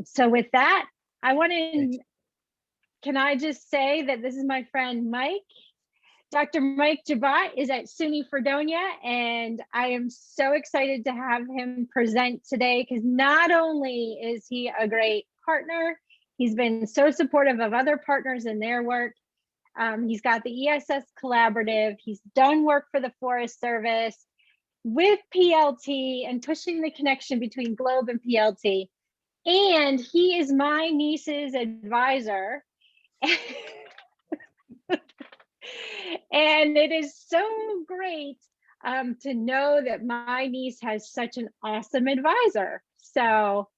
So with that, I want Thanks. to, can I just say that this is my friend Mike. Dr. Mike Jabot is at SUNY Fredonia, and I am so excited to have him present today because not only is he a great partner, he's been so supportive of other partners in their work. He's got the ESS Collaborative. He's done work for the Forest Service with PLT and pushing the connection between Globe and PLT. And he is my niece's advisor. And it is so great to know that my niece has such an awesome advisor. So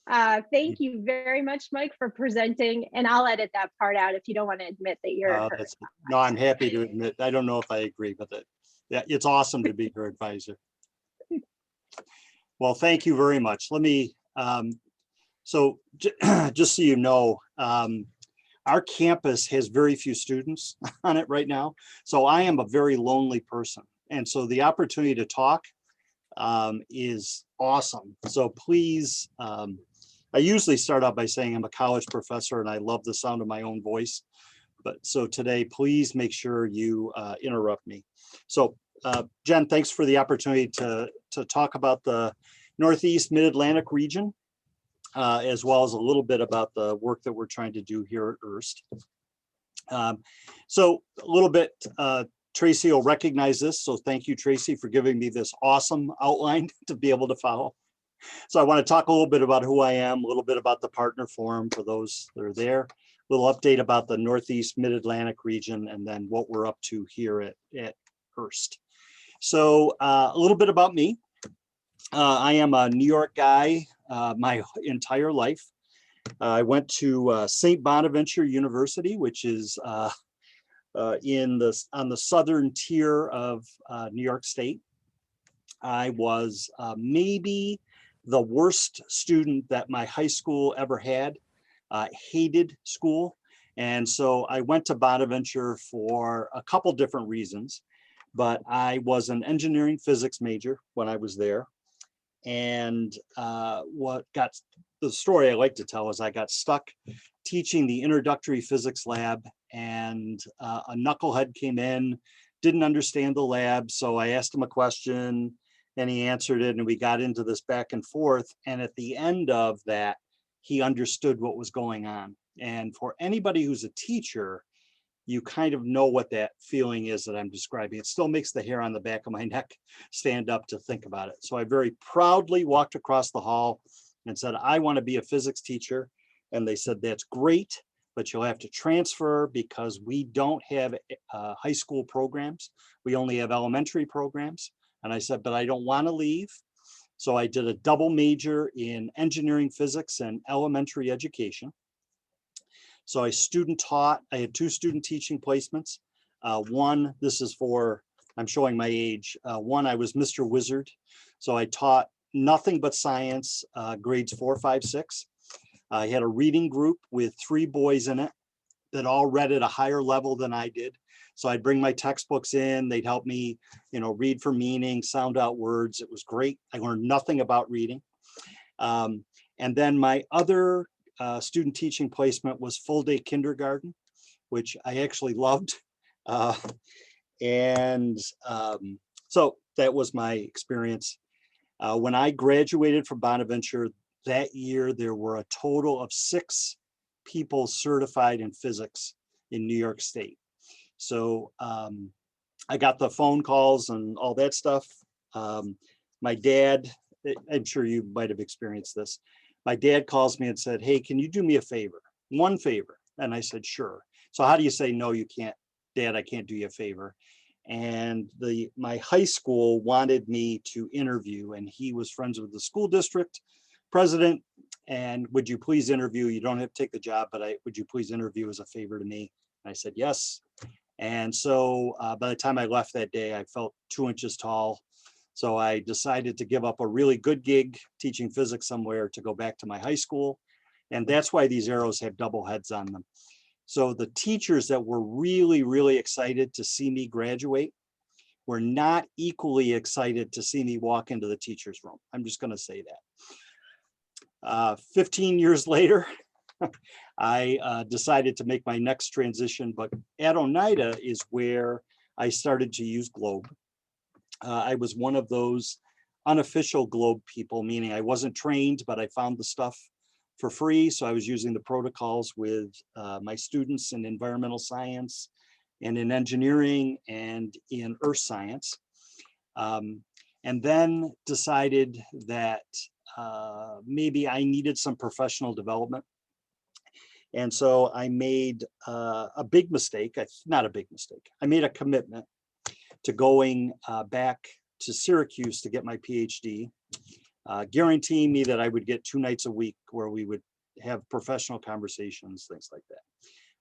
thank you very much, Mike, for presenting. And I'll edit that part out if you don't want to admit that you're her. No, I'm happy to admit. I don't know if I agree with it. Yeah, it's awesome to be her advisor. Well, thank you very much. Let me, so just so you know, our campus has very few students on it right now. So I am a very lonely person. And so the opportunity to talk is awesome. So please, I usually start out by saying I'm a college professor and I love the sound of my own voice. But so today, please make sure you interrupt me. So Jen, thanks for the opportunity to talk about the Northeast Mid-Atlantic region, as well as a little bit about the work that we're trying to do here at IRST. So a little bit, Tracy will recognize this. So thank you, Tracy, for giving me this awesome outline to be able to follow. So I want to talk a little bit about who I am, a little bit about the partner forum for those that are there, a little update about the Northeast Mid-Atlantic region, and then what we're up to here at IRST. So a little bit about me. I am a New York guy my entire life. I went to St. Bonaventure University, which is on the southern tier of New York State. I was maybe the worst student that my high school ever had. Hated school. And so I went to Bonaventure for a couple different reasons, but I was an engineering physics major when I was there. And what got the story I like to tell is I got stuck teaching the introductory physics lab, and a knucklehead came in, didn't understand the lab. So I asked him a question and he answered it, and we got into this back and forth. And at the end of that, he understood what was going on. And for anybody who's a teacher, you kind of know what that feeling is that I'm describing. It still makes the hair on the back of my neck stand up to think about it. So I very proudly walked across the hall and said, I want to be a physics teacher. And they said, that's great, but you'll have to transfer because we don't have high school programs. We only have elementary programs. And I said, but I don't want to leave. So I did a double major in engineering physics and elementary education. So I student taught. I had 2 student teaching placements. One, this is for, I'm showing my age. One, I was Mr. Wizard. So I taught nothing but science, grades 4, 5, 6. I had a reading group with 3 boys in it that all read at a higher level than I did. So I'd bring my textbooks in, they'd help me, read for meaning, sound out words. It was great. I learned nothing about reading. And then my other student teaching placement was full day kindergarten, which I actually loved. So that was my experience. When I graduated from Bonaventure that year, there were a total of 6 people certified in physics in New York State. So I got the phone calls and all that stuff. My dad, I'm sure you might have experienced this. My dad calls me and said, hey, can you do me a favor? One favor. And I said, sure. So how do you say, no, you can't, Dad, I can't do you a favor. And my high school wanted me to interview, and he was friends with the school district president. And would you please interview? You don't have to take the job, but would you please interview as a favor to me? And I said, yes. And so by the time I left that day, I felt 2 inches tall. So I decided to give up a really good gig teaching physics somewhere to go back to my high school. And that's why these arrows have double heads on them. So the teachers that were really, really excited to see me graduate were not equally excited to see me walk into the teacher's room. I'm just going to say that. 15 years later, I decided to make my next transition, but at Oneida is where I started to use Globe. I was one of those unofficial Globe people, meaning I wasn't trained, but I found the stuff for free. So I was using the protocols with my students in environmental science and in engineering and in earth science. And then decided that maybe I needed some professional development. And so I made a big mistake, not a big mistake. I made a commitment to going back to Syracuse to get my PhD, guaranteeing me that I would get 2 nights a week where we would have professional conversations, things like that.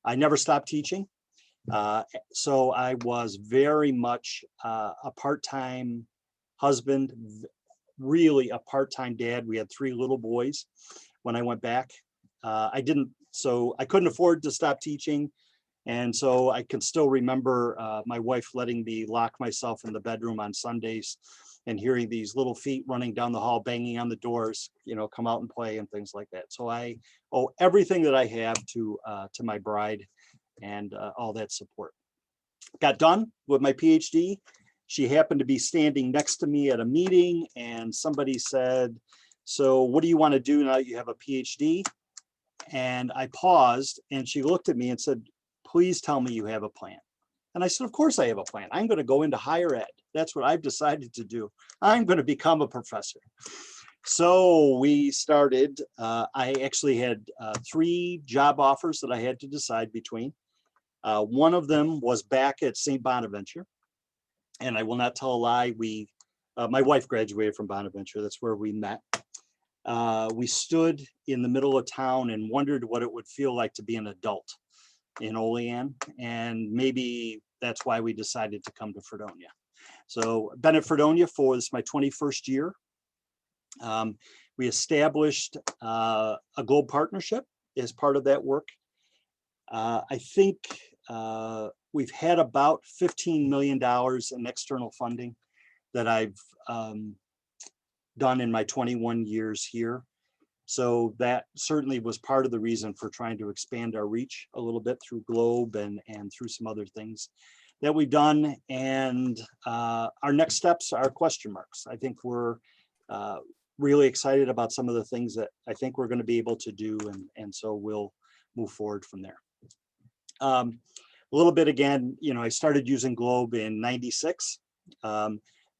I never stopped teaching. So I was very much a part-time husband, really a part-time dad. We had 3 little boys when I went back. So I couldn't afford to stop teaching. And so I can still remember my wife letting me lock myself in the bedroom on Sundays and hearing these little feet running down the hall, banging on the doors, come out and play and things like that. So I owe everything that I have to my bride and all that support. Got done with my PhD. She happened to be standing next to me at a meeting, and somebody said, "So what do you want to do now that you have a PhD?" And I paused, and she looked at me and said, "Please tell me you have a plan." And I said, "Of course I have a plan. I'm going to go into higher ed. That's what I've decided to do. I'm going to become a professor." So we started. I actually had 3 job offers that I had to decide between. One of them was back at St. Bonaventure. And I will not tell a lie. My wife graduated from Bonaventure. That's where we met. We stood in the middle of town and wondered what it would feel like to be an adult in Olean. And maybe that's why we decided to come to Fredonia. So been at Fredonia for this is my 21st year. We established a Globe partnership as part of that work. I think we've had about $15 million in external funding that I've done in my 21 years here. So that certainly was part of the reason for trying to expand our reach a little bit through Globe and through some other things that we've done. And our next steps are question marks. I think we're really excited about some of the things that I think we're going to be able to do. And so we'll move forward from there. A little bit again, I started using Globe in '96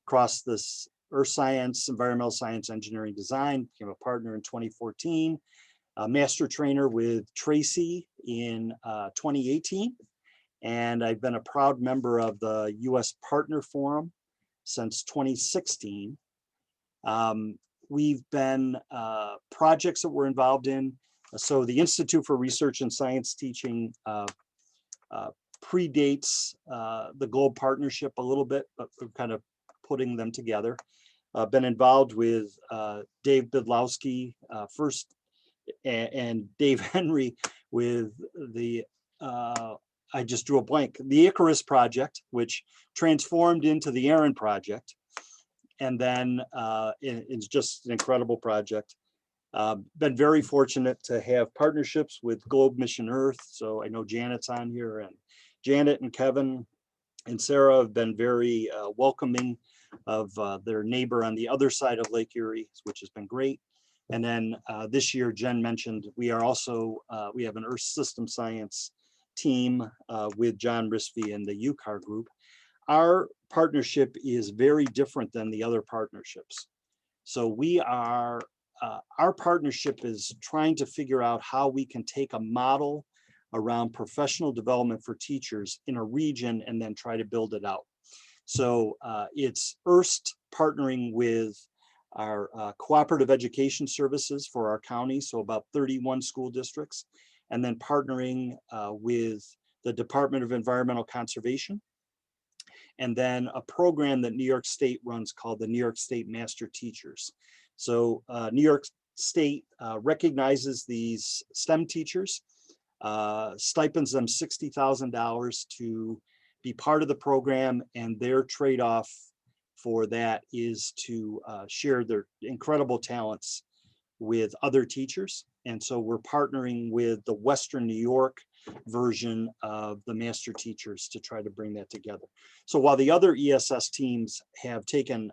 across this earth science, environmental science, engineering, design, became a partner in 2014, a master trainer with Tracy in 2018. And I've been a proud member of the US Partner Forum since 2016. We've been projects that we're involved in. So the Institute for Research and Science Teaching predates the Globe partnership a little bit, but we're kind of putting them together. Been involved with Dave Bydlowski first and Dave Henry with the, I just drew a blank, the Icarus project, which transformed into the Aaron project. And then it's just an incredible project. Been very fortunate to have partnerships with Globe Mission Earth. So I know Janet's on here, and Janet and Kevin and Sarah have been very welcoming of their neighbor on the other side of Lake Erie, which has been great. And then this year, Jen mentioned, we are also, we have an Earth System Science team with John Risby and the UCAR group. Our partnership is very different than the other partnerships. So we are, our partnership is trying to figure out how we can take a model around professional development for teachers in a region and then try to build it out. So it's IRST partnering with our cooperative education services for our county, so about 31 school districts, and then partnering with the Department of Environmental Conservation, and then a program that New York State runs called the New York State Master Teachers. So New York State recognizes these STEM teachers, stipends them $60,000 to be part of the program, and their trade-off for that is to share their incredible talents with other teachers. And so we're partnering with the Western New York version of the master teachers to try to bring that together. So while the other ESS teams have taken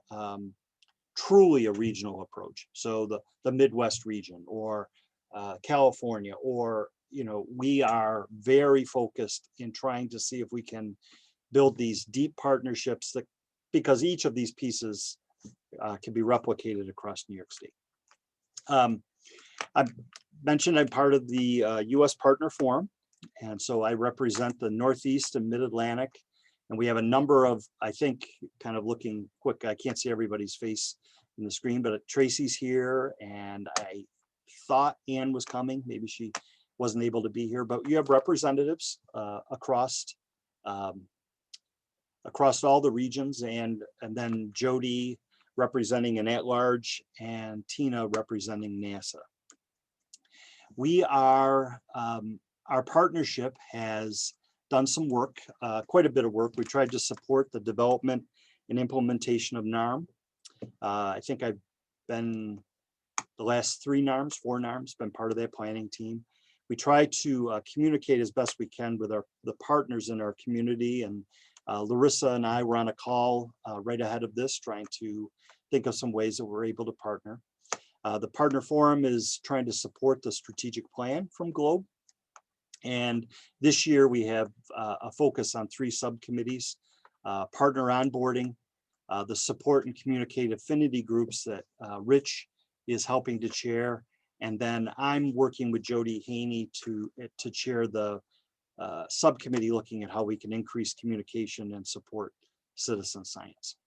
truly a regional approach, so the Midwest region or California, or, we are very focused in trying to see if we can build these deep partnerships that, because each of these pieces can be replicated across New York State. I've mentioned I'm part of the U.S. Partner Forum, and so I represent the Northeast and Mid-Atlantic, and we have a number of, I think, kind of looking quick, I can't see everybody's face in the screen, but Tracy's here, and I thought Ann was coming. Maybe she wasn't able to be here, but you have representatives across all the regions, and then Jody representing an at-large, and Tina representing NASA. We are, our partnership has done some work, quite a bit of work. We tried to support the development and implementation of NARM. I think I've been the last 4 NARMs, been part of that planning team. We try to communicate as best we can with the partners in our community, and Larissa and I were on a call right ahead of this, trying to think of some ways that we're able to partner. The Partner Forum is trying to support the strategic plan from GLOBE. And this year we have a focus on 3 subcommittees: partner onboarding, the support and communicate affinity groups that Rich is helping to chair. And then I'm working with Jody Haney to chair the subcommittee looking at how we can increase communication and support citizen science.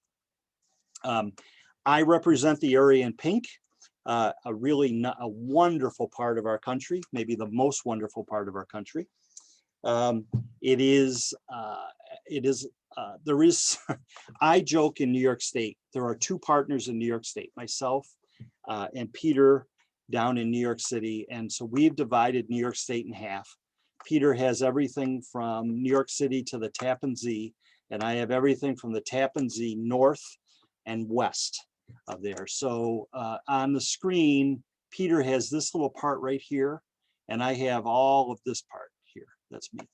I represent the area in pink, a wonderful part of our country, maybe the most wonderful part of our country. I joke in New York State, there are 2 partners in New York State, myself and Peter down in New York City. And so we've divided New York State in half. Peter has everything from New York City to the Tappan Zee, and I have everything from the Tappan Zee north and west of there. So on the screen, Peter has this little part right here, and I have all of this part here. That's me.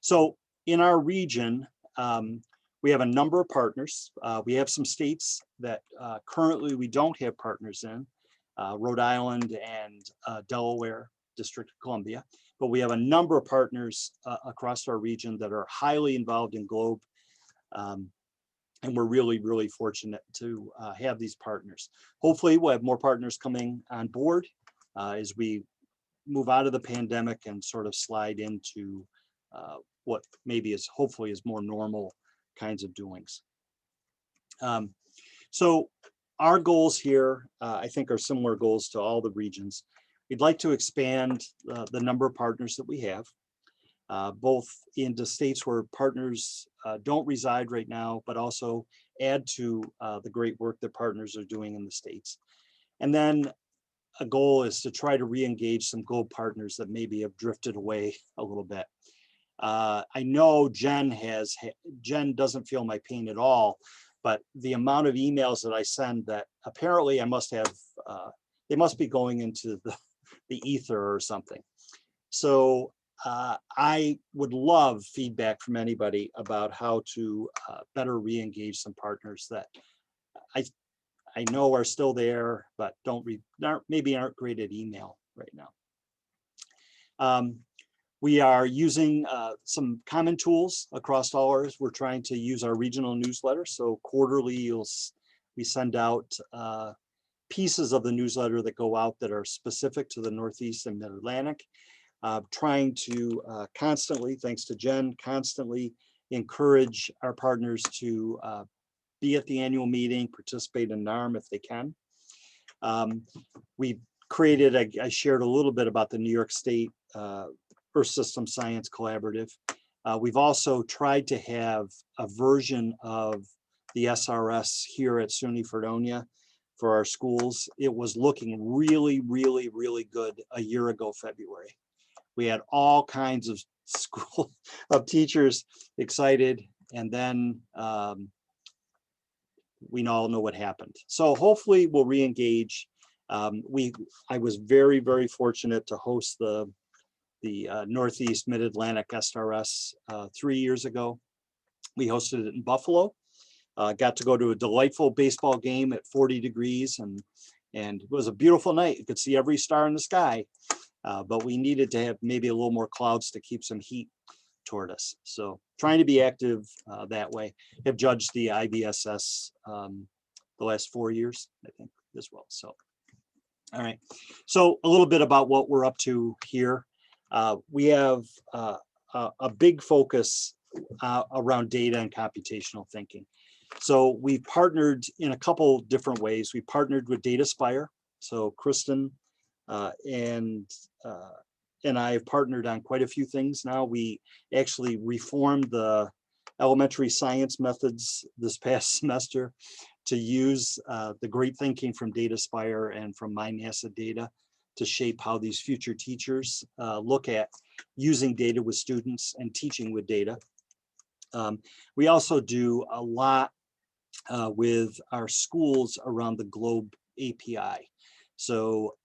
So in our region, we have a number of partners. We have some states that currently we don't have partners in, Rhode Island and Delaware, District of Columbia, but we have a number of partners across our region that are highly involved in GLOBE. And we're really, really fortunate to have these partners. Hopefully we'll have more partners coming on board as we move out of the pandemic and sort of slide into what maybe is hopefully is more normal kinds of doings. So our goals here, I think, are similar goals to all the regions. We'd like to expand the number of partners that we have, both into states where partners don't reside right now, but also add to the great work that partners are doing in the states. And then a goal is to try to re-engage some GLOBE partners that maybe have drifted away a little bit. I know Jen doesn't feel my pain at all, but the amount of emails that I send that apparently I must have, they must be going into the ether or something. So I would love feedback from anybody about how to better re-engage some partners that I know are still there, but maybe aren't great at email right now. We are using some common tools across all ours. We're trying to use our regional newsletter. So quarterly, we send out pieces of the newsletter that go out that are specific to the Northeast and Mid-Atlantic. Trying to constantly, thanks to Jen, constantly encourage our partners to be at the annual meeting, participate in NARM if they can. We created, I shared a little bit about the New York State Earth System Science Collaborative. We've also tried to have a version of the SRS here at SUNY Fredonia for our schools. It was looking really, really, really good a year ago, February. We had all kinds of teachers excited, and then we all know what happened. So hopefully we'll re-engage I was very, very fortunate to host the Northeast Mid-Atlantic SRS 3 years ago. We hosted it in Buffalo. Got to go to a delightful baseball game at 40 degrees, and it was a beautiful night. You could see every star in the sky, but we needed to have maybe a little more clouds to keep some heat toward us. So trying to be active that way. Have judged the IBSS the last 4 years, I think, as well. So, all right. So a little bit about what we're up to here. We have a big focus around data and computational thinking. So we partnered in a couple different ways. We partnered with DataSpire. So Kristen and I have partnered on quite a few things now. We actually reformed the elementary science methods this past semester to use the great thinking from DataSpire and from My NASA Data to shape how these future teachers look at using data with students and teaching with data. We also do a lot with our schools around the Globe API. So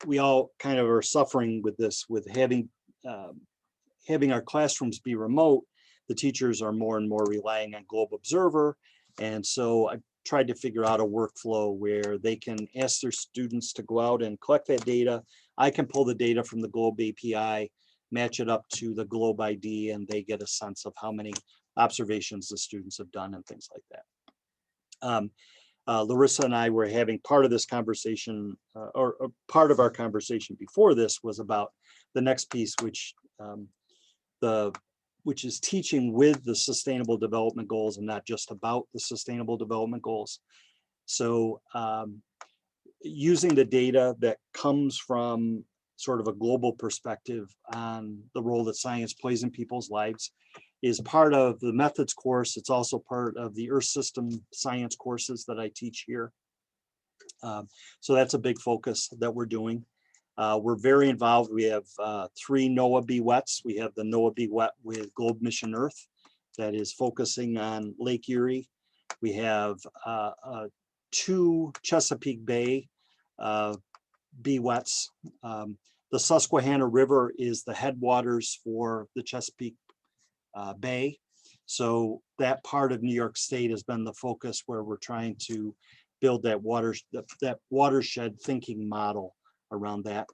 we all kind of are suffering with this, with having our classrooms be remote. The teachers are more and more relying on Globe Observer. And so I tried to figure out a workflow where they can ask their students to go out and collect that data. I can pull the data from the Globe API, match it up to the Globe ID, and they get a sense of how many observations the students have done and things like that. Larissa and I were having part of this conversation, or part of our conversation before this was about the next piece, which is teaching with the Sustainable Development Goals and not just about the Sustainable Development Goals. So using the data that comes from sort of a global perspective on the role that science plays in people's lives is part of the methods course. It's also part of the Earth System science courses that I teach here. So that's a big focus that we're doing. We're very involved. We have 3 NOAA BWETs. We have the NOAA BWET with Globe Mission Earth that is focusing on Lake Erie. We have 2 Chesapeake Bay BWETs. The Susquehanna River is the headwaters for the Chesapeake Bay. So that part of New York State has been the focus where we're trying to build that watershed thinking model around that.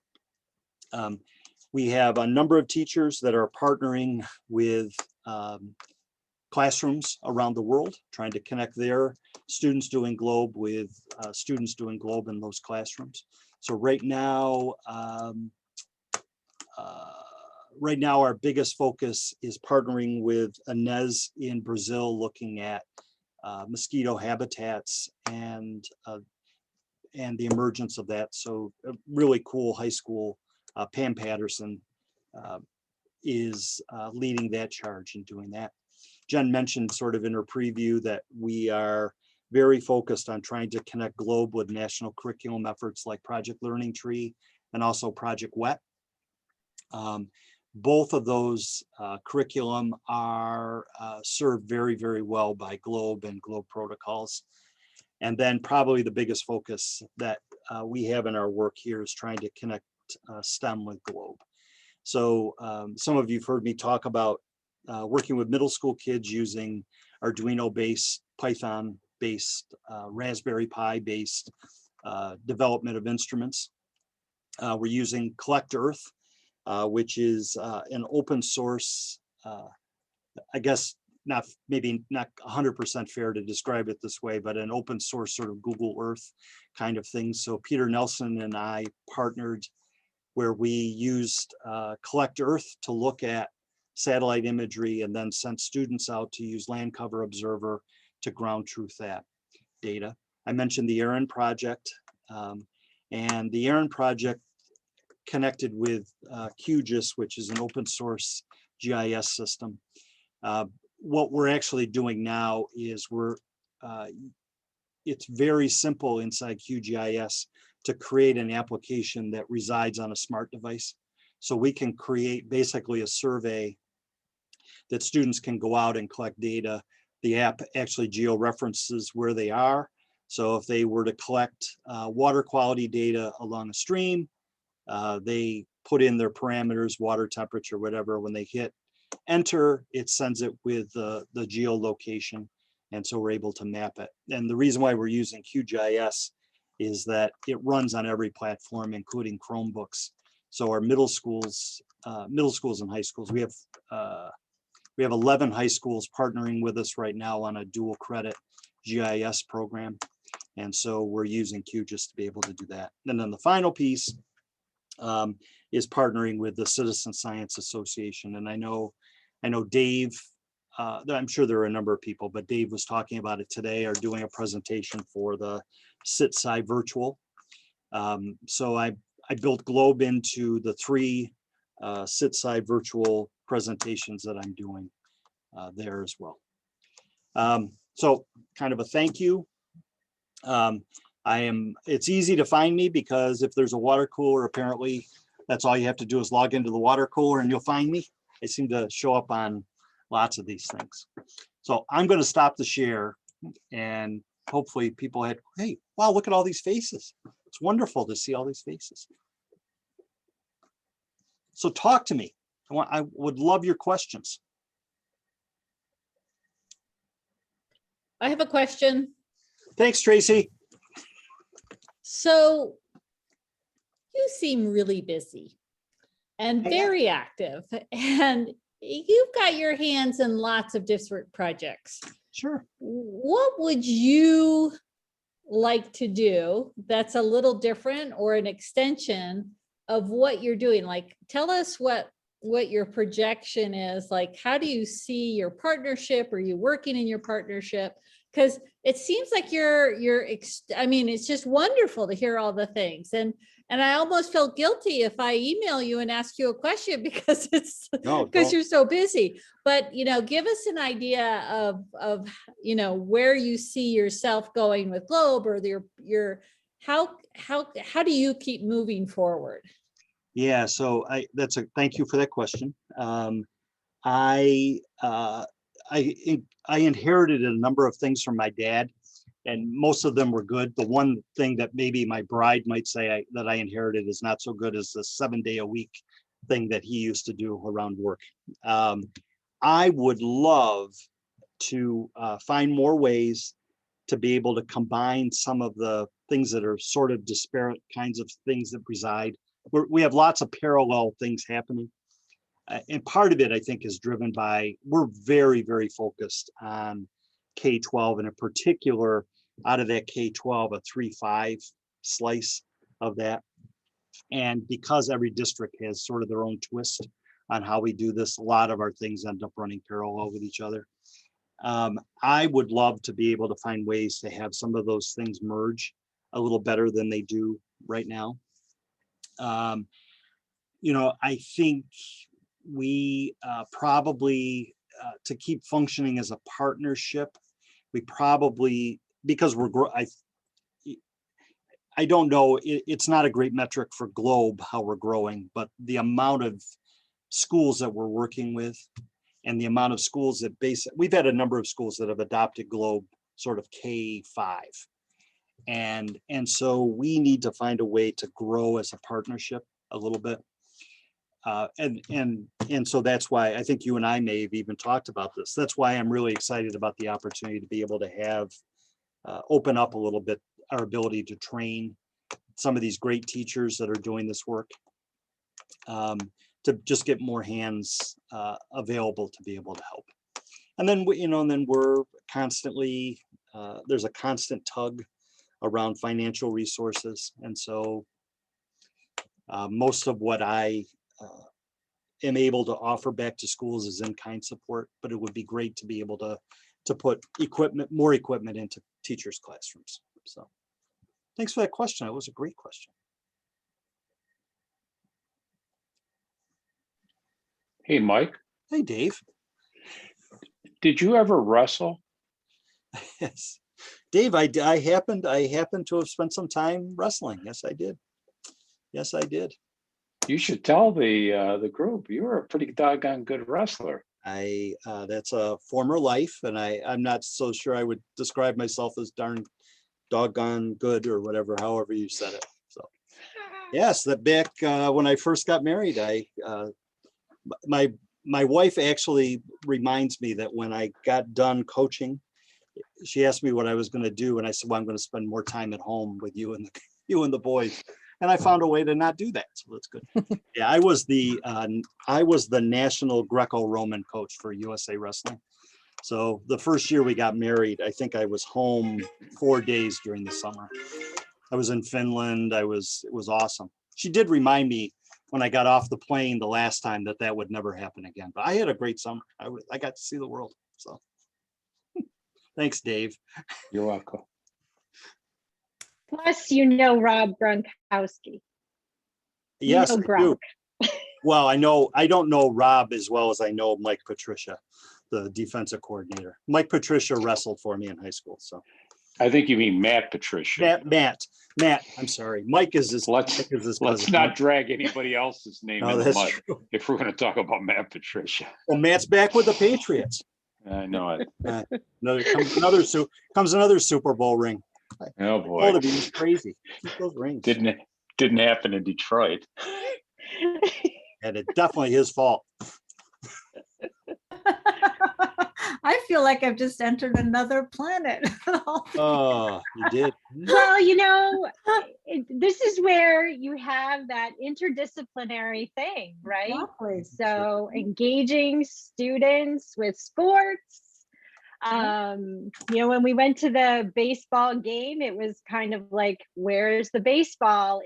We have a number of teachers that are partnering with classrooms around the world, trying to connect their students doing Globe with students doing Globe in those classrooms. So right now, our biggest focus is partnering with Inez in Brazil, looking at mosquito habitats and the emergence of that. So a really cool high school, Pam Patterson is leading that charge and doing that. Jen mentioned sort of in her preview that we are very focused on trying to connect Globe with national curriculum efforts like Project Learning Tree and also Project WET. Both of those curriculum are served very, very well by Globe and Globe protocols. And then probably the biggest focus that we have in our work here is trying to connect STEM with Globe. So some of you've heard me talk about working with middle school kids using Arduino-based, Python-based, Raspberry Pi-based development of instruments. We're using Collect Earth, which is an open source, I guess maybe not 100% fair to describe it this way, but an open source sort of Google Earth kind of thing. So Peter Nelson and I partnered where we used Collect Earth to look at satellite imagery and then sent students out to use Land Cover Observer to ground truth that data. I mentioned the Aaron project, and the Aaron project connected with QGIS, which is an open source GIS system. What we're actually doing now is it's very simple inside QGIS to create an application that resides on a smart device. So we can create basically a survey that students can go out and collect data. The app actually georeferences where they are. So if they were to collect water quality data along a stream, they put in their parameters, water temperature, whatever. When they hit enter, it sends it with the geolocation. And so we're able to map it. And the reason why we're using QGIS is that it runs on every platform, including Chromebooks. So our middle schools and high schools, we have 11 high schools partnering with us right now on a dual credit GIS program. And so we're using QGIS to be able to do that. And then the final piece is partnering with the Citizen Science Association. And I know Dave, I'm sure there are a number of people, but Dave was talking about it today, are doing a presentation for the SitSci virtual. So I built Globe into the 3 SitSci virtual presentations that I'm doing there as well. So kind of a thank you. It's easy to find me because if there's a water cooler, apparently that's all you have to do is log into the water cooler and you'll find me. I seem to show up on lots of these things. So I'm going to stop the share and hopefully people hey, wow, look at all these faces. It's wonderful to see all these faces. So talk to me. I would love your questions. I have a question. Thanks, Tracy. So you seem really busy and very active, and you've got your hands in lots of different projects. Sure. What would you like to do that's a little different or an extension of what you're doing? Like, tell us what your projection is. Like, how do you see your partnership? Are you working in your partnership? Because it seems like I mean, it's just wonderful to hear all the things. And I almost feel guilty if I email you and ask you a question because you're so busy. But, give us an idea of where you see yourself going with Globe, or how do you keep moving forward? Yeah, so thank you for that question. I inherited a number of things from my dad, and most of them were good. The one thing that maybe my bride might say that I inherited is not so good is the 7-day-a-week thing that he used to do around work. I would love to find more ways to be able to combine some of the things that are sort of disparate kinds of things that reside. We have lots of parallel things happening. And part of it, I think, is driven by, we're very, very focused on K-12, and in particular, out of that K-12, a 3-5 slice of that. And because every district has sort of their own twist on how we do this, a lot of our things end up running parallel with each other. I would love to be able to find ways to have some of those things merge a little better than they do right now. I think we probably, to keep functioning as a partnership, we probably, because I don't know, it's not a great metric for Globe how we're growing, but the amount of schools that we're working with and the amount of schools that we've had a number of schools that have adopted Globe sort of K-5. And so we need to find a way to grow as a partnership a little bit. And so that's why I think you and I may have even talked about this. That's why I'm really excited about the opportunity to be able to have open up a little bit our ability to train some of these great teachers that are doing this work, to just get more hands available to be able to help. And then we're constantly, there's a constant tug around financial resources, and so most of what I am able to offer back to schools is in-kind support, but it would be great to be able to put more equipment into teachers' classrooms. So thanks for that question. It was a great question. Hey, Mike. Hey, Dave. Did you ever wrestle? Yes, Dave, I happened to have spent some time wrestling. Yes, I did. Yes, I did. You should tell the group you were a pretty doggone good wrestler. That's a former life, and I'm not so sure I would describe myself as darn doggone good or whatever, however you said it. So yes, that back when I first got married, my wife actually reminds me that when I got done coaching, she asked me what I was going to do, and I said, well, I'm going to spend more time at home with you and the boys. And I found a way to not do that, so that's good. Yeah, I was the national Greco-Roman coach for USA Wrestling. So the first year we got married, I think I was home 4 days during the summer. I was in Finland. It was awesome. She did remind me when I got off the plane the last time that would never happen again. But I had a great summer. I got to see the world. So thanks, Dave. You're welcome. Plus, Rob Gronkowski. Yes, You know I do. Gronk. Well, I don't know Rob as well as I know Mike Patricia, the defensive coordinator. Mike Patricia wrestled for me in high school. So I think you mean Matt Patricia. Matt. I'm sorry. Mike is his. Let's cousin. not drag anybody else's name No, in the that's mud true. if we're going to talk about Matt Patricia. Well, Matt's back with the Patriots. I know it. Another Super Bowl ring. Oh Oh, boy, he's crazy. Keep those rings. didn't happen in Detroit. And it's definitely his fault. I feel like I've just entered another planet. Oh, you did. Well, this is where you have that interdisciplinary thing, right? Exactly. So engaging students with sports. When we went to the baseball game, it was kind of like, where's the baseball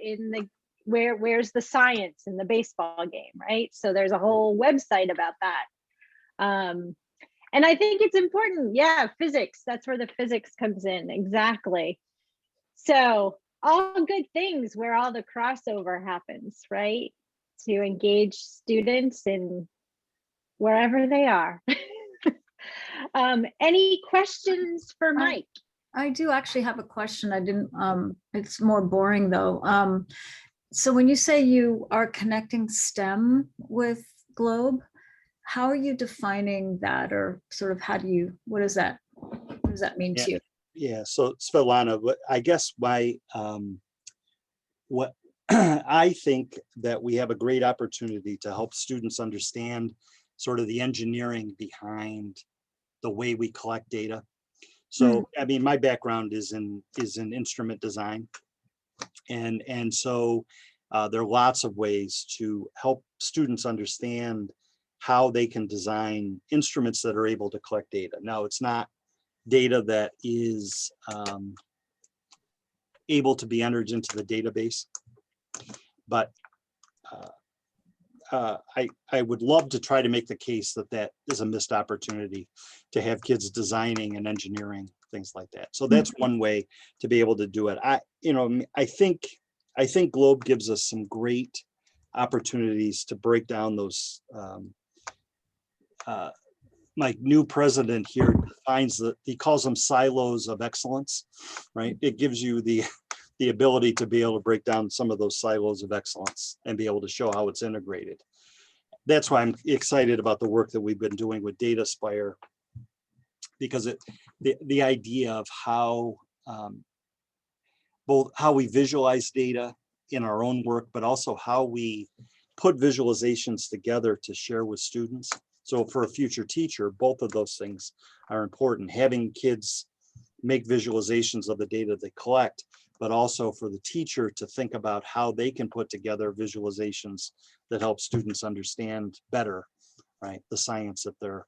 where's the science in the baseball game, right? So there's a whole website about that. And I think it's important. Yeah, physics, that's where the physics comes in. Exactly. So all good things where all the crossover happens, right? To engage students in wherever they are. Any questions for Mike? I do actually have a question. I didn't, it's more boring though. So when you say you are connecting STEM with Globe, how are you defining that, or sort of what does that mean to you? Yeah, so Svetlana, I guess what I think that we have a great opportunity to help students understand sort of the engineering behind the way we collect data. So, I mean, my background is in instrument design. And so there are lots of ways to help students understand how they can design instruments that are able to collect data. Now, it's not data that is able to be entered into the database, but I would love to try to make the case that is a missed opportunity to have kids designing and engineering things like that. So that's one way to be able to do it. I think Globe gives us some great opportunities to break down those. My new president here defines he calls them silos of excellence, right? It gives you the ability to be able to break down some of those silos of excellence and be able to show how it's integrated. That's why I'm excited about the work that we've been doing with DataSpire, because the idea of how both how we visualize data in our own work, but also how we put visualizations together to share with students. So for a future teacher, both of those things are important. Having kids make visualizations of the data they collect, but also for the teacher to think about how they can put together visualizations that help students understand better, right, the science that they're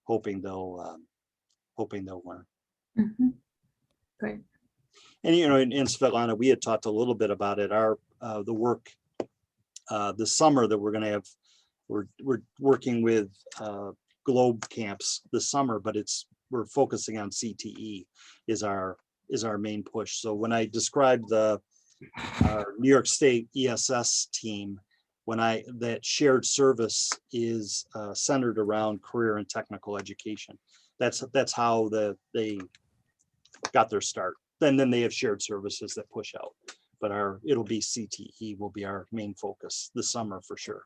hoping they'll learn. Great. And in Svetlana, we had talked a little bit about it. The work this summer that we're going to have. We're working with Globe camps this summer, but we're focusing on CTE is our main push. So when I described our New York State ESS team, that shared service is centered around career and technical education. That's how they got their start. Then they have shared services that push out, but it'll be CTE will be our main focus this summer for sure.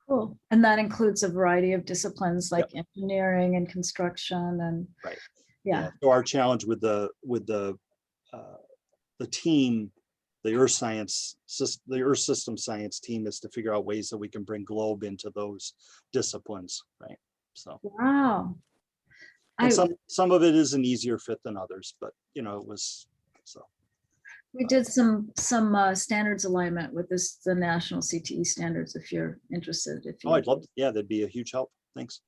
Cool. And that includes a variety of disciplines like engineering and construction and right. Yeah. So our challenge with the the team, the Earth System Science team is to figure out ways that we can bring GLOBE into those disciplines, right? So, Wow. and some of it is an easier fit than others, but you know, it was so. We did some standards alignment with the national CTE standards, if you're interested. Oh, I'd love to. Yeah, that'd be a huge help. Thanks.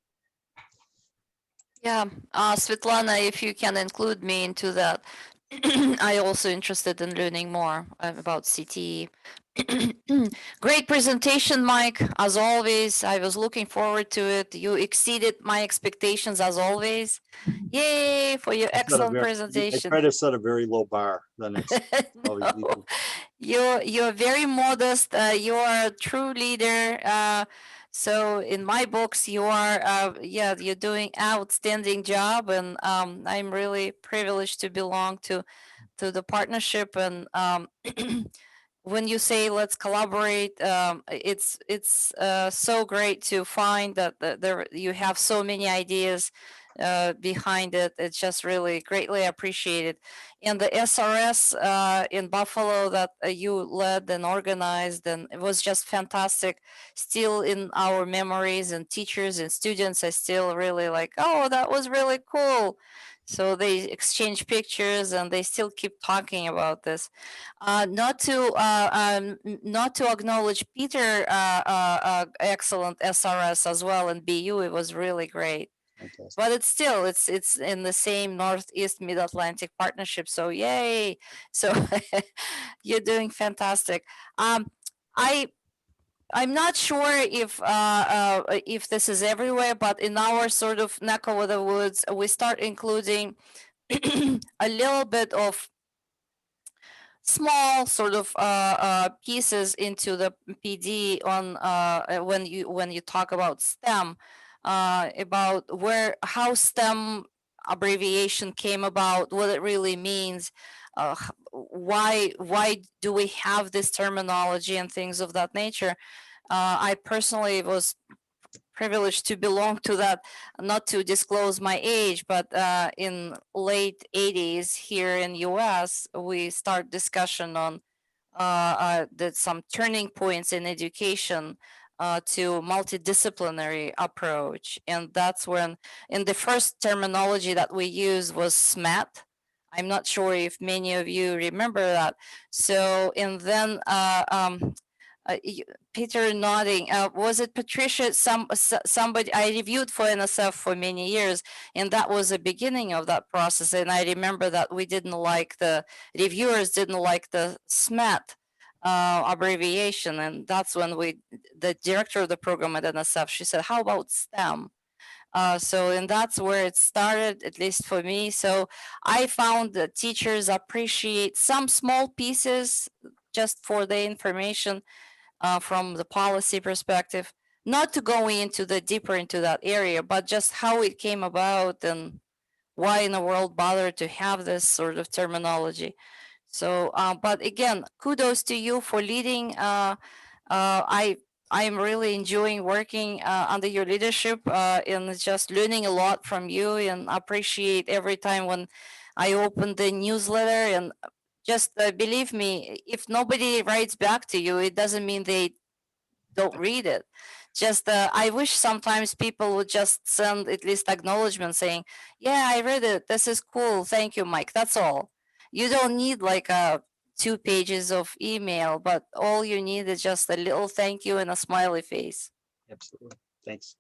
Yeah, Svetlana, if you can include me into that, I also interested in learning more about CTE. Great presentation, Mike, as always. I was looking forward to it. You exceeded my expectations as always. Yay for your excellent I presentation. try to set a very low bar the next. No, you're very modest. You are a true leader. So in my books, you are, yeah, you're doing outstanding job, and I'm really privileged to belong to the partnership. And when you say let's collaborate, it's so great to find that there you have so many ideas behind it. It's just really greatly appreciated. And the SRS in Buffalo that you led and organized, and it was just fantastic. Still in our memories, and teachers and students, I still really like, oh, that was really cool. So they exchange pictures, and they still keep talking about this. Not to acknowledge Peter, excellent SRS as well, and BU. It was really great. Fantastic. But it's still it's in the same Northeast Mid-Atlantic Partnership. So yay! So you're doing fantastic. I'm not sure if this is everywhere, but in our sort of neck of the woods, we start including a little bit of small sort of pieces into the PD on when you talk about STEM, about how STEM abbreviation came about, what it really means, why do we have this terminology and things of that nature. I personally was privileged to belong to that, not to disclose my age, but in late 80s here in US, we start discussion on some turning points in education to multidisciplinary approach. And that's when, in the first terminology that we used was SMAT. I'm not sure if many of you remember that. So, and then Peter nodding. Was it Patricia? Somebody I reviewed for NSF for many years, and that was the beginning of that process. And I remember that we didn't like the reviewers didn't like the SMAT abbreviation, and that's when the director of the program at NSF, she said, "How about STEM?" And that's where it started, at least for me. So I found that teachers appreciate some small pieces just for the information. From the policy perspective, not to go deeper into that area, but just how it came about and why in the world bother to have this sort of terminology. So, but again, kudos to you for leading. I'm really enjoying working under your leadership and just learning a lot from you, and appreciate every time when I open the newsletter. And just believe me, if nobody writes back to you, it doesn't mean they don't read it. Just I wish sometimes people would just send at least acknowledgement saying, yeah, I read it, this is cool, thank you, Mike. That's all. You don't need like 2 pages of email, but all you need is just a little thank you and a smiley face. Absolutely. Thanks.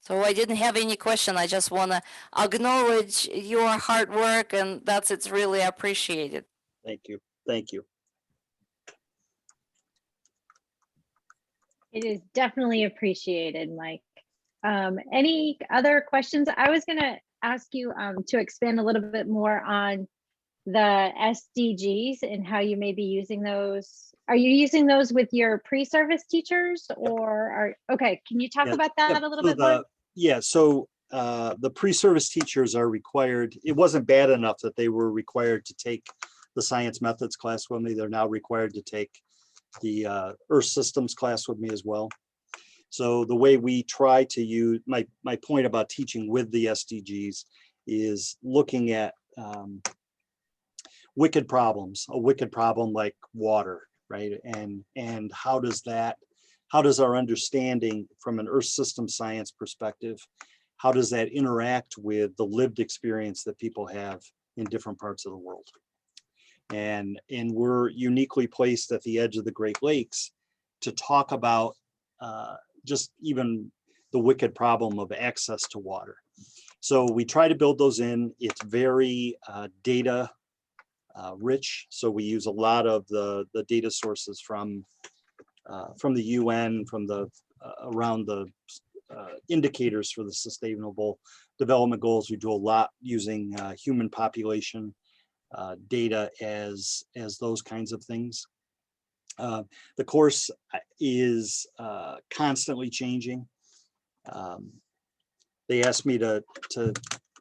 So I didn't have any question. I just want to acknowledge your hard work, and it's really appreciated. Thank you. Thank you. It is definitely appreciated, Mike. Any other questions? I was going to ask you to expand a little bit more on the SDGs and how you may be using those. Are you using those with your pre-service teachers, or okay, can you talk about that a little bit more? Yeah, so the pre-service teachers are required. It wasn't bad enough that they were required to take the science methods class with me. They're now required to take the Earth Systems class with me as well. So the way we try to use, my point about teaching with the SDGs is looking at wicked problems, a wicked problem like water, right? And how does our understanding from an Earth system science perspective, how does that interact with the lived experience that people have in different parts of the world? And we're uniquely placed at the edge of the Great Lakes to talk about just even the wicked problem of access to water. So we try to build those in. It's very data rich. So we use a lot of the data sources from the UN, from the around the indicators for the Sustainable Development Goals. We do a lot using human population data as those kinds of things. The course is constantly changing. They asked me to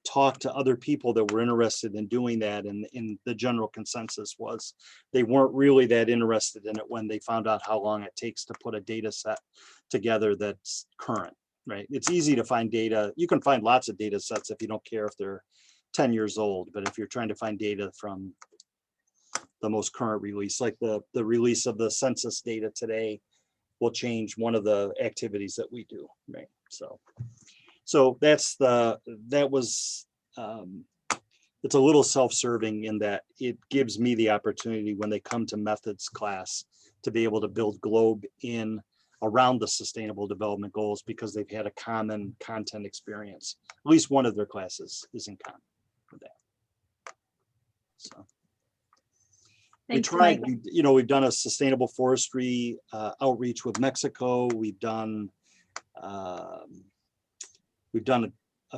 talk to other people that were interested in doing that, and the general consensus was they weren't really that interested in it when they found out how long it takes to put a data set together that's current, right? It's easy to find data. You can find lots of data sets if you don't care if they're 10 years old, but if you're trying to find data from the most current release, like the release of the census data today will change one of the activities that we do, right? So that's it's a little self-serving in that it gives me the opportunity when they come to methods class to be able to build GLOBE in around the Sustainable Development Goals because they've had a common content experience. At least one of their classes is in common with that. So Thanks, we tried, Mike. we've done a sustainable forestry outreach with Mexico. We've done a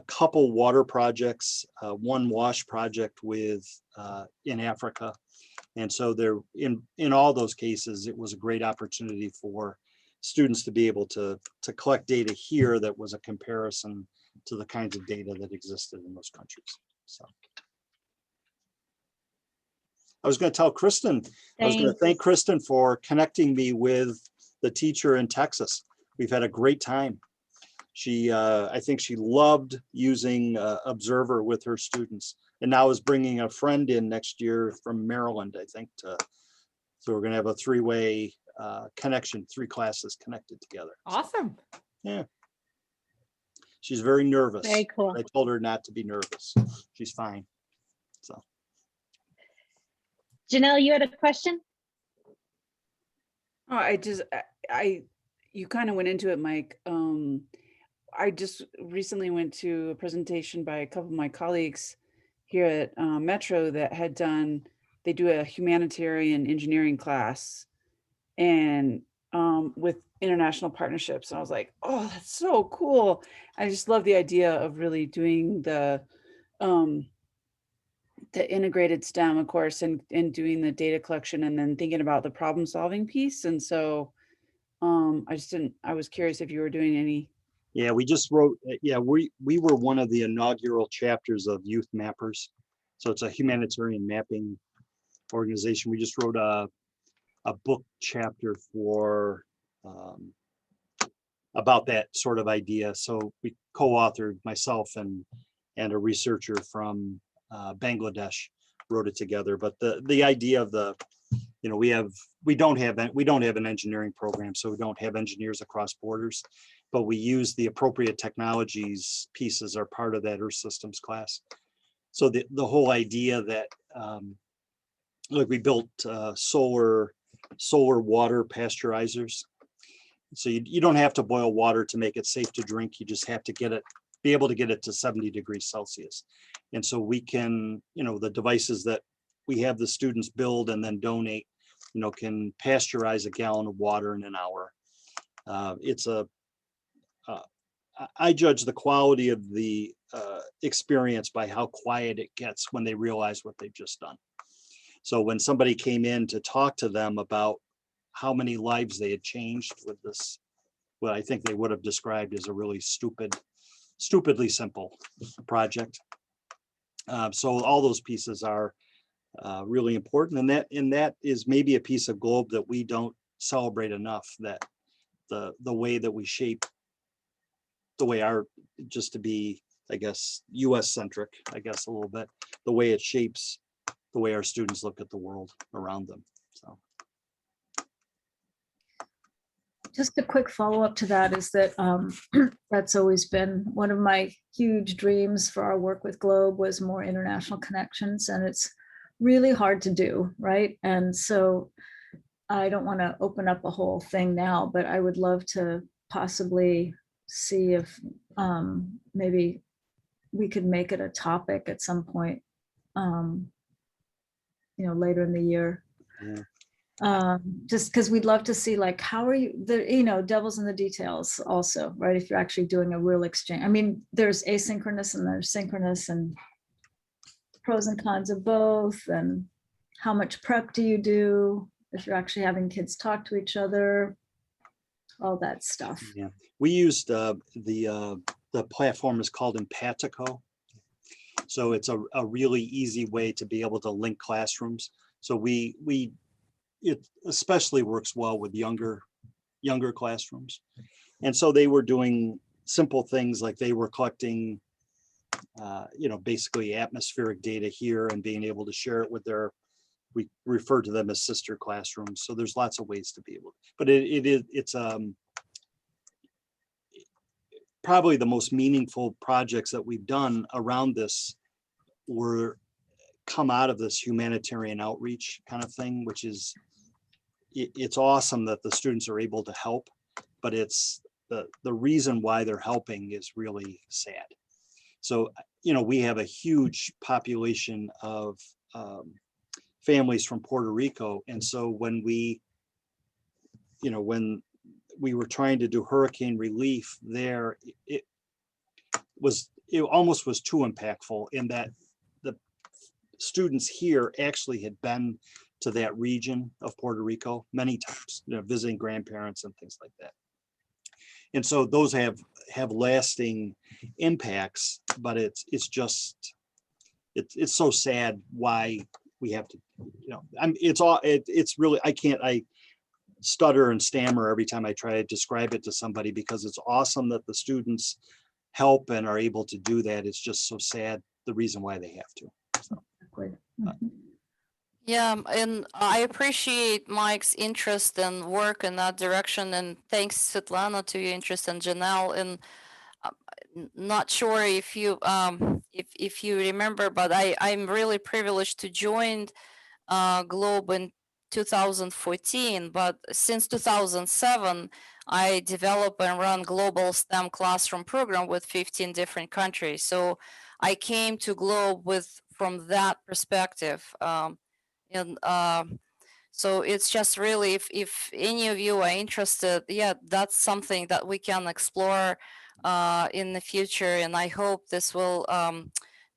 couple water projects, one wash project with in Africa. And so there, in all those cases, it was a great opportunity for students to be able to collect data here that was a comparison to the kinds of data that existed in those countries. So I was going to tell Kristen, I was going to thank Kristen for connecting me with the teacher in Texas. We've had a great time. She, I think she loved using Observer with her students, and now is bringing a friend in next year from Maryland, I think. So we're going to have a three-way connection, 3 classes connected together. Awesome. Yeah. She's very nervous. Very cool. I told her not to be nervous. She's fine. So. Janelle, you had a question? Oh, you kind of went into it, Mike. I just recently went to a presentation by a couple of my colleagues here at Metro that had they do a humanitarian engineering class and with international partnerships. And I was like, oh, that's so cool. I just love the idea of really doing the integrated STEM, of course, and doing the data collection and then thinking about the problem solving piece. And so I was curious if you were doing any. Yeah, we just wrote, we were one of the inaugural chapters of Youth Mappers. So it's a humanitarian mapping organization. We just wrote a book chapter for about that sort of idea. So we co-authored, myself and a researcher from Bangladesh wrote it together. But the idea of we don't have an engineering program, so we don't have engineers across borders, but we use the appropriate technologies pieces are part of that Earth Systems class. So the whole idea that like we built solar water pasteurizers. So you don't have to boil water to make it safe to drink. You just have to be able to get it to 70 degrees Celsius. And so we can, the devices that we have the students build and then donate, can pasteurize a gallon of water in an hour. I judge the quality of the experience by how quiet it gets when they realize what they've just done. So when somebody came in to talk to them about how many lives they had changed with this, what I think they would have described as a really stupidly simple project. So all those pieces are really important, and that is maybe a piece of GLOBE that we don't celebrate enough, that the way that we shape the way just to be I guess, US centric, I guess a little bit, the way it shapes the way our students look at the world around them. So. Just a quick follow-up to that is that that's always been one of my huge dreams for our work with Globe was more international connections, and it's really hard to do, right? And so I don't want to open up a whole thing now, but I would love to possibly see if maybe we could make it a topic at some point, later in the year. Yeah. Just because we'd love to see, like, how are you, devil's in the details also, right? If you're actually doing a real exchange. I mean, there's asynchronous and there's synchronous, and pros and cons of both, and how much prep do you do if you're actually having kids talk to each other, all that stuff. Yeah, we used the platform is called Empatico. So it's a really easy way to be able to link classrooms. So it especially works well with younger classrooms. And so they were doing simple things like they were collecting, basically atmospheric data here and being able to share it with we refer to them as sister classrooms. So there's lots of ways to be able, but it's probably the most meaningful projects that we've done around this come out of this humanitarian outreach kind of thing, which is, it's awesome that the students are able to help, but it's the reason why they're helping is really sad. So, we have a huge population of families from Puerto Rico. And so when we were trying to do hurricane relief there, it almost was too impactful in that the students here actually had been to that region of Puerto Rico many times, visiting grandparents and things like that. And so those have lasting impacts, but it's so sad why we have to, it's really, I stutter and stammer every time I try to describe it to somebody, because it's awesome that the students help and are able to do that. It's just so sad the reason why they have to. So. Yeah, and I appreciate Mike's interest and work in that direction, and thanks, Svetlana, to your interest, and Janelle. And not sure if you remember, but I'm really privileged to join Globe in 2014, but since 2007, I develop and run global STEM classroom program with 15 different countries. So I came to Globe from that perspective. So it's just really, if any of you are interested, yeah, that's something that we can explore in the future. And I hope this will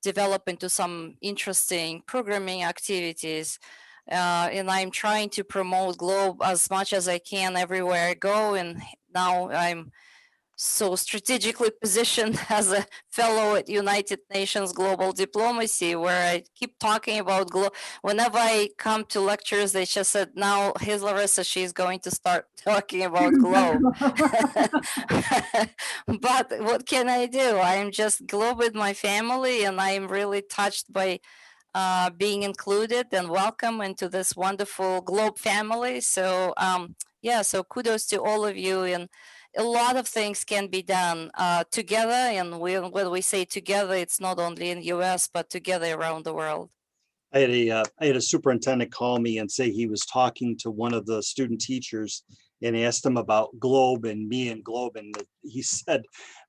develop into some interesting programming activities. And I'm trying to promote Globe as much as I can everywhere I go. And now I'm so strategically positioned as a fellow at United Nations Global Diplomacy, where I keep talking about whenever I come to lectures, they just said, now here's Larissa, she's going to start talking about Globe. But what can I do? I'm just Globe with my family, and I'm really touched by being included and welcome into this wonderful Globe family. So so kudos to all of you. And a lot of things can be done together. And when we say together, it's not only in the US, but together around the world. I had a superintendent call me and say he was talking to one of the student teachers and asked him about Globe and me and Globe. And he said,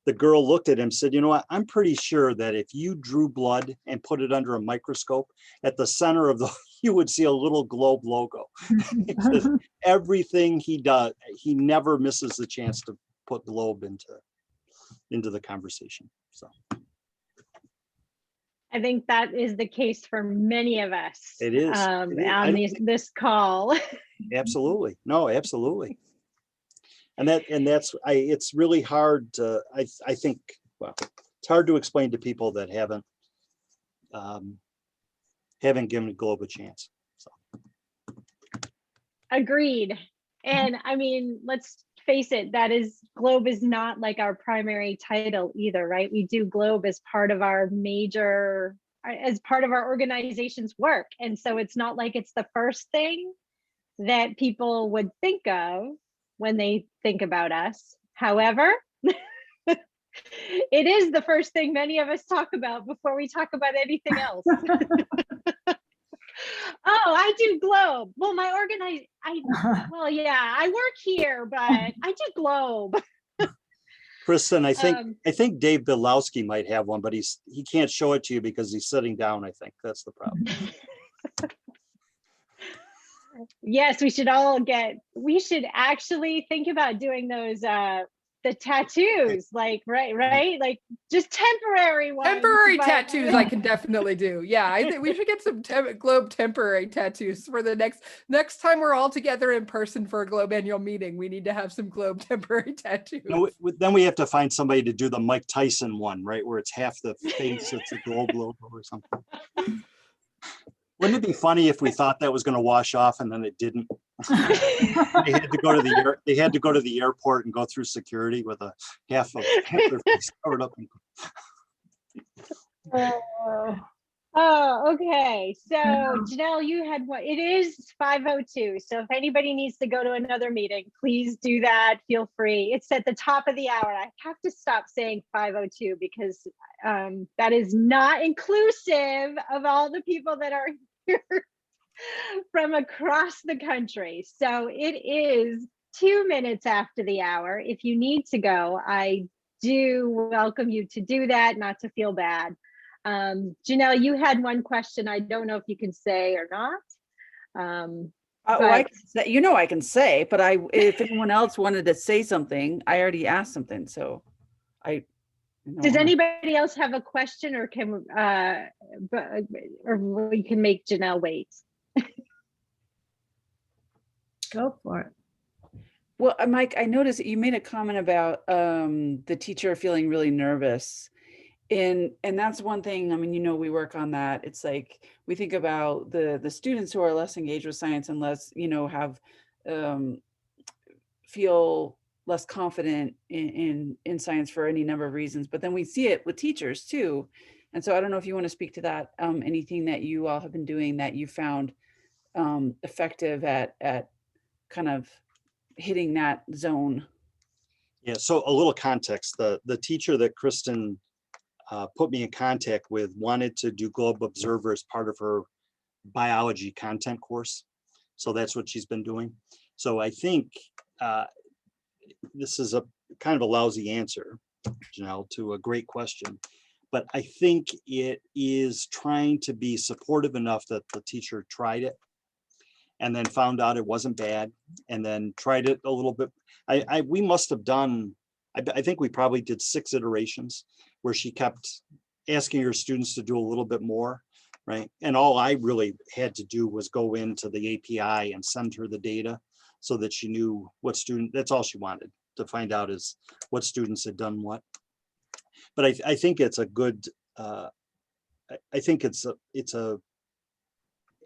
the girl looked at him, said, you know what, I'm pretty sure that if you drew blood and put it under a microscope, at the center of you would see a little Globe logo. Everything he does, he never misses the chance to put Globe into the conversation. So I think that is the case for many of us. It is. On this call. Absolutely. No, absolutely. And that's it's really hard to, I think, well, it's hard to explain to people that haven't given Globe a chance. So. Agreed. And I mean, let's face it, Globe is not like our primary title either, right? We do Globe as part of our organization's work. And so it's not like it's the first thing that people would think of when they think about us. However, it is the first thing many of us talk about before we talk about anything else. Oh, I do Globe. Well, I work here, but I do Globe. Kristen, I think Dave Bilowski might have one, but he can't show it to you because he's sitting down. I think that's the problem. Yes, we should actually think about doing those the tattoos, like right, like just temporary ones. Temporary tattoos I can definitely do. Yeah, I think we should get some Globe temporary tattoos for the next time we're all together in person for a Globe annual meeting. We need to have some Globe temporary tattoos. No, then we have to find somebody to do the Mike Tyson one, right, where it's half the face, it's a Globe logo or something. Wouldn't it be funny if we thought that was going to wash off and then it didn't? They had to go to the airport and go through security with a half their face covered up. Oh, okay. So Janelle, you had what? It is 5:02. So if anybody needs to go to another meeting, please do that. Feel free. It's at the top of the hour. I have to stop saying 5:02 because that is not inclusive of all the people that are here from across the country. So it is 2 minutes after the hour. If you need to go, I do welcome you to do that, not to feel bad. Janelle, you had one question. I don't know if you can say or not. I can say, I can say, but if anyone else wanted to say something, I already asked something. So does anybody else have a question, or or we can make Janelle wait? Go for it. Well, Mike, I noticed that you made a comment about the teacher feeling really nervous. And that's one thing, I mean, we work on that. It's like, we think about the students who are less engaged with science and less, feel less confident in science for any number of reasons, but then we see it with teachers too. And so I don't know if you want to speak to that, anything that you all have been doing that you found effective at kind of hitting that zone. Yeah, so a little context, the teacher that Kristen put me in contact with wanted to do Globe Observer as part of her biology content course. So that's what she's been doing. So I think this is a kind of a lousy answer, Janelle, to a great question. But I think it is trying to be supportive enough that the teacher tried it and then found out it wasn't bad and then tried it a little bit. We must have done, I think we probably did 6 iterations where she kept asking her students to do a little bit more, right? And all I really had to do was go into the API and send her the data so that she knew what student, that's all she wanted to find out is what students had done what. But I think it's a good, I think it's an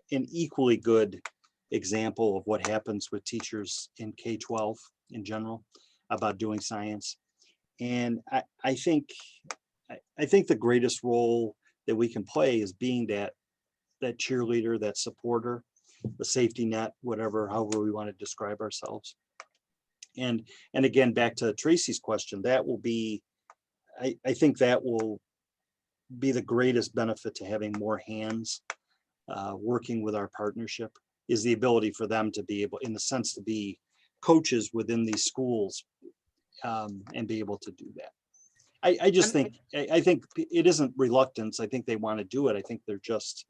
equally good example of what happens with teachers in K-12 in general about doing science. And I think the greatest role that we can play is being that cheerleader, that supporter, the safety net, however we want to describe ourselves. And again, back to Tracy's question, that will be, I think that will be the greatest benefit to having more hands working with our partnership, is the ability for them to be able, in the sense, to be coaches within these schools and be able to do that. I just think, I think it isn't reluctance. I think they want to do it. I think they're just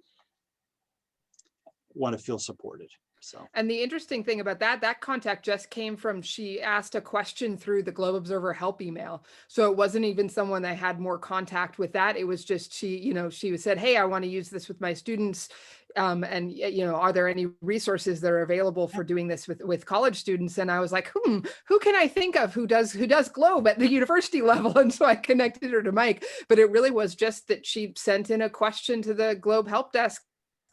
want to feel supported. So. And the interesting thing about that contact just came from, she asked a question through the Globe Observer help email. So it wasn't even someone that had more contact with that. It was just, she said, hey, I want to use this with my students. And are there any resources that are available for doing this with college students? And I was like, who can I think of who does Globe at the university level? And so I connected her to Mike, but it really was just that she sent in a question to the Globe help desk,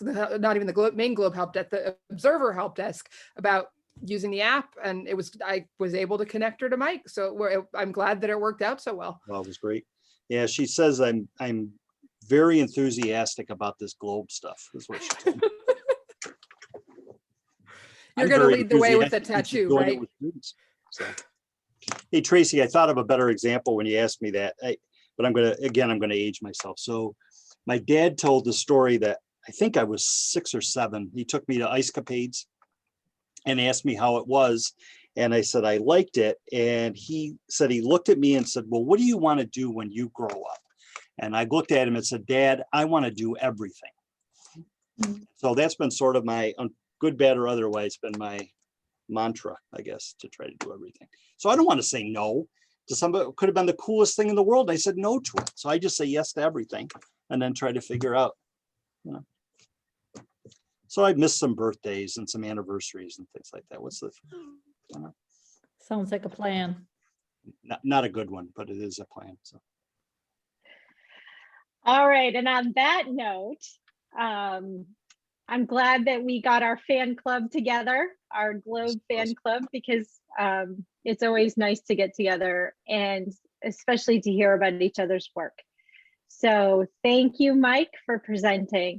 not even the main Globe help desk, the Observer help desk, about using the app, and I was able to connect her to Mike. So I'm glad that it worked out so well. Well, it was great. Yeah, she says I'm very enthusiastic about this globe stuff, is what she told me. You're I'm going to very lead the way with the enthusiastic and keep tattoo, doing it right? with students, so. Hey, Tracy, I thought of a better example when you asked me that, but I'm going to age myself. So my dad told the story that I think I was 6 or 7. He took me to Ice Capades and asked me how it was. And I said, I liked it. And he said, he looked at me and said, well, what do you want to do when you grow up? And I looked at him and said, Dad, I want to do everything. So that's been sort of my good, bad, or otherwise been my mantra, I guess, to try to do everything. So I don't want to say no to somebody. It could have been the coolest thing in the world. I said no to it. So I just say yes to everything and then try to figure out, you know. So I missed some birthdays and some anniversaries and things like that. Sounds like a plan. Not a good one, but it is a plan. So. All right. And on that note, I'm glad that we got our fan club together, our Globe fan club, because it's always nice to get together and especially to hear about each other's work. So thank you, Mike, for presenting.